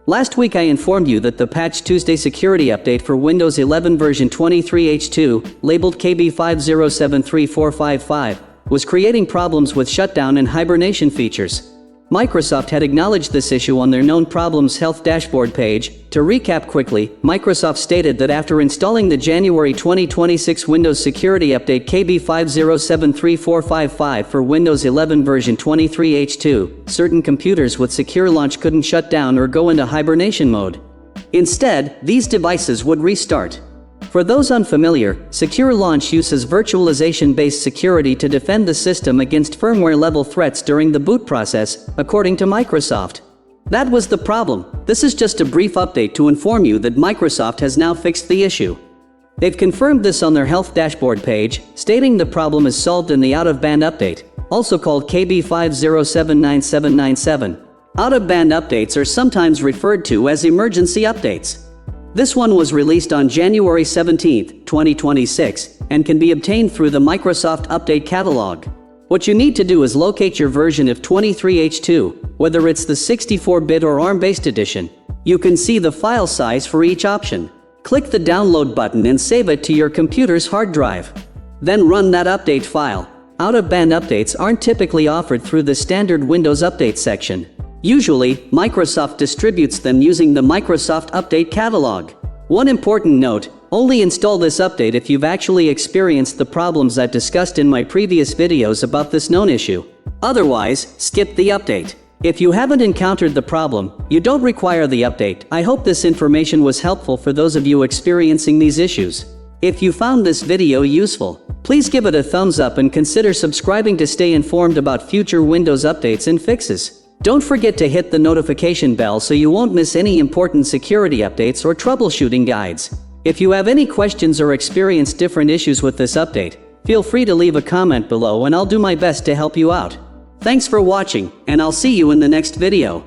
Last week I informed you that the Patch Tuesday security update for Windows 11 version 23H2, labeled KB5077455, was creating problems with Shutdown and Hibernation features. Microsoft had acknowledged this issue on their Known Problems Health dashboard page. To recap quickly, Microsoft stated that after installing the January 2026 Windows Security Update KB5073455 for Windows 11 version 23H2, certain computers with secure launch couldn't shut down or go into hibernation mode. Instead, these devices would restart. For those unfamiliar, secure launch uses virtualization-based security to defend the system against firmware-level threats during the boot process, according to Microsoft. That was the problem. This is just a brief update to inform you that Microsoft has now fixed the issue. They've confirmed this on their health dashboard page, stating the problem is solved in the out-of-band update, also called KB5079797. Out-of-band updates are sometimes referred to as emergency updates. This one was released on January 17, 2026, and can be obtained through the Microsoft Update Catalog. What you need to do is locate your version of 23H2, whether it's the 64-bit or ARM-based edition. You can see the file size for each option. Click the download button and save it to your computer's hard drive. Then run that update file. Out-of-band updates aren't typically offered through the standard Windows Update section. Usually, Microsoft distributes them using the Microsoft Update Catalog. One important note, only install this update if you've actually experienced the problems I've discussed in my previous videos about this known issue. Otherwise, skip the update. If you haven't encountered the problem, you don't require the update. I hope this information was helpful for those of you experiencing these issues. If you found this video useful, please give it a thumbs up and consider subscribing to stay informed about future Windows updates and fixes. Don't forget to hit the notification bell so you won't miss any important security updates or troubleshooting guides. If you have any questions or experience different issues with this update, feel free to leave a comment below and I'll do my best to help you out. Thanks for watching, and I'll see you in the next video.